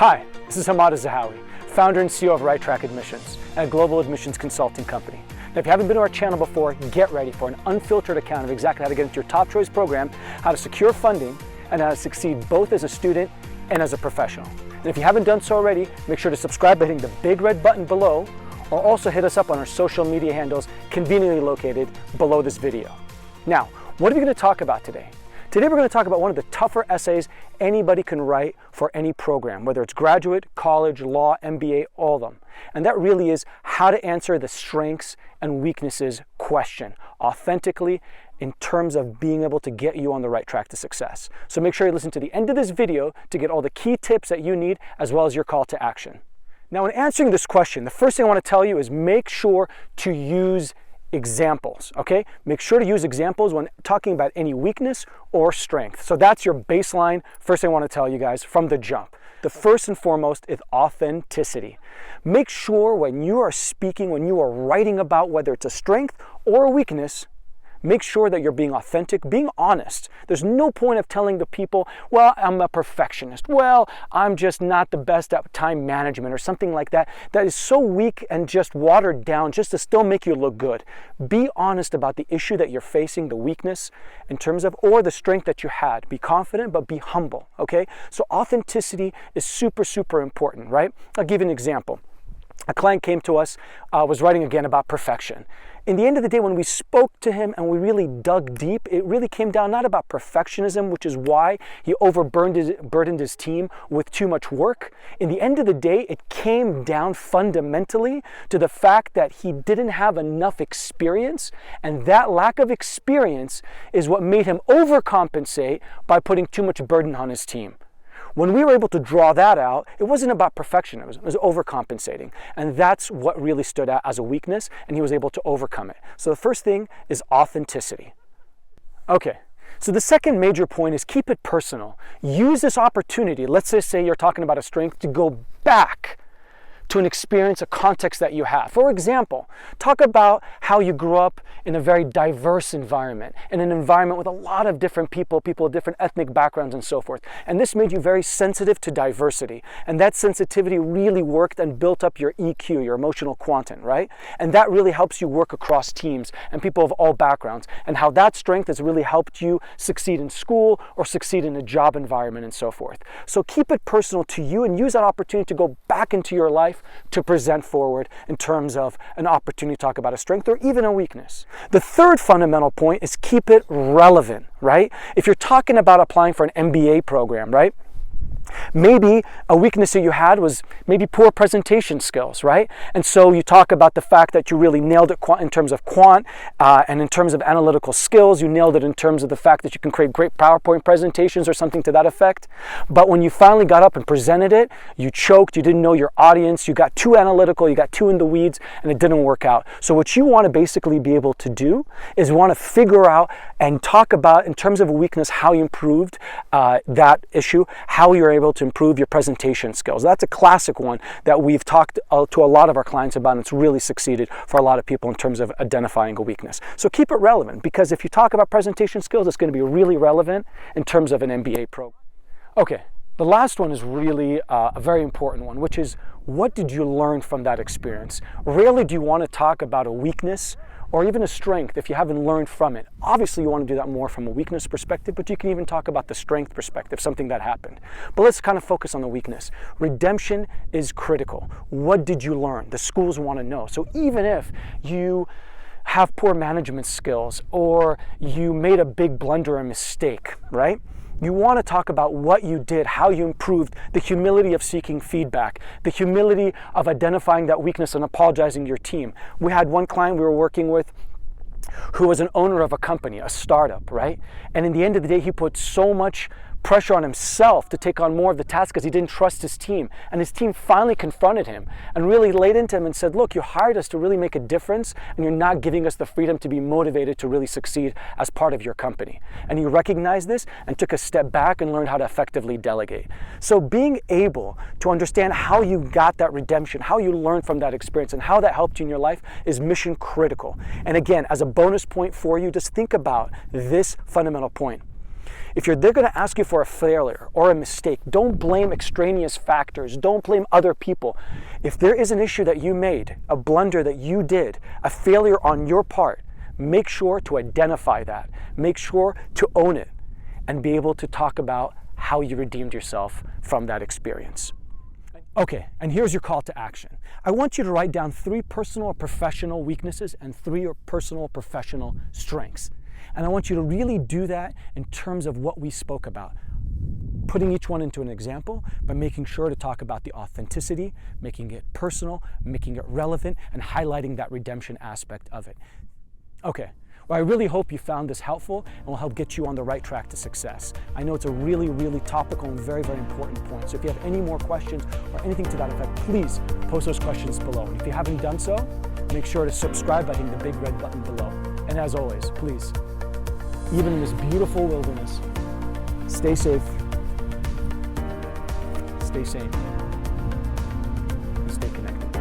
Hi, this is Hamad Zahawi, founder and CEO of Right Track Admissions, a global admissions consulting company. Now, if you haven't been to our channel before, get ready for an unfiltered account of exactly how to get into your top choice program, how to secure funding, and how to succeed both as a student and as a professional. And if you haven't done so already, make sure to subscribe by hitting the big red button below, or also hit us up on our social media handles conveniently located below this video. Now, what are we going to talk about today? Today we're going to talk about one of the tougher essays anybody can write for any program, whether it's graduate, college, law, MBA, all of them. And that really is how to answer the strengths and weaknesses question authentically in terms of being able to get you on the right track to success. So make sure you listen to the end of this video to get all the key tips that you need as well as your call to action. Now, in answering this question, the first thing I want to tell you is make sure to use examples, okay? Make sure to use examples when talking about any weakness or strength. So that's your baseline first thing I want to tell you guys from the jump. The first and foremost is authenticity. Make sure when you are speaking, when you are writing about whether it's a strength or a weakness, make sure that you're being authentic, being honest. There's no point of telling the people, well, I'm a perfectionist. Well, I'm just not the best at time management or something like that. That is so weak and just watered down just to still make you look good. Be honest about the issue that you're facing, the weakness in terms of, or the strength that you had. Be confident, but be humble, okay? So authenticity is super, super important, right? I'll give you an example. A client came to us, was writing again about perfection. In the end of the day, when we spoke to him and we really dug deep, it really came down not about perfectionism, which is why he burdened his team with too much work. In the end of the day, it came down fundamentally to the fact that he didn't have enough experience, and that lack of experience is what made him overcompensate by putting too much burden on his team. When we were able to draw that out, it wasn't about perfection, it was overcompensating. And that's what really stood out as a weakness, and he was able to overcome it. So the first thing is authenticity. Okay, so the second major point is keep it personal. Use this opportunity, let's just say you're talking about a strength, to go back to an experience, a context that you have. For example, talk about how you grew up in a very diverse environment, in an environment with a lot of different people with different ethnic backgrounds and so forth. And this made you very sensitive to diversity. And that sensitivity really worked and built up your EQ, your emotional quotient, right? And that really helps you work across teams and people of all backgrounds, and how that strength has really helped you succeed in school or succeed in a job environment and so forth. So keep it personal to you and use that opportunity to go back into your life to present forward in terms of an opportunity to talk about a strength or even a weakness. The third fundamental point is keep it relevant, right? If you're talking about applying for an MBA program, right? Maybe a weakness that you had was maybe poor presentation skills, right? And so you talk about the fact that you really nailed it in terms of quant and in terms of analytical skills. You nailed it in terms of the fact that you can create great PowerPoint presentations or something to that effect. But when you finally got up and presented it, you choked, you didn't know your audience, you got too analytical, you got too in the weeds, and it didn't work out. So what you want to basically be able to do is you want to figure out and talk about, in terms of a weakness, how you improved that issue, how you're able to improve your presentation skills. That's a classic one that we've talked to a lot of our clients about, and it's really succeeded for a lot of people in terms of identifying a weakness. So keep it relevant, because if you talk about presentation skills, it's going to be really relevant in terms of an MBA program. Okay, the last one is really a very important one, which is, what did you learn from that experience? Rarely do you want to talk about a weakness or even a strength if you haven't learned from it. Obviously, you want to do that more from a weakness perspective, but you can even talk about the strength perspective, something that happened. But let's kind of focus on the weakness. Redemption is critical. What did you learn? The schools want to know. So even if you have poor management skills or you made a big blunder or mistake, right? You want to talk about what you did, how you improved, the humility of seeking feedback, the humility of identifying that weakness and apologizing to your team. We had one client we were working with who was an owner of a company, a startup, right? And in the end of the day, he put so much pressure on himself to take on more of the task because he didn't trust his team. And his team finally confronted him and really laid into him and said, look, you hired us to really make a difference, and you're not giving us the freedom to be motivated to really succeed as part of your company. And he recognized this and took a step back and learned how to effectively delegate. So being able to understand how you got that redemption, how you learned from that experience, and how that helped you in your life is mission critical. And again, as a bonus point for you, just think about this fundamental point. If they're going to ask you for a failure or a mistake, don't blame extraneous factors. Don't blame other people. If there is an issue that you made, a blunder that you did, a failure on your part, make sure to identify that. Make sure to own it and be able to talk about how you redeemed yourself from that experience. Okay, and here's your call to action. I want you to write down 3 personal or professional weaknesses and 3 personal or professional strengths. And I want you to really do that in terms of what we spoke about. Putting each one into an example, but making sure to talk about the authenticity, making it personal, making it relevant, and highlighting that redemption aspect of it. Okay. Well, I really hope you found this helpful and will help get you on the right track to success. I know it's a really, really topical and very, very important point. So if you have any more questions or anything to that effect, please post those questions below. And if you haven't done so, make sure to subscribe by hitting the big red button below. And as always, please, even in this beautiful wilderness, stay safe, stay sane, and stay connected.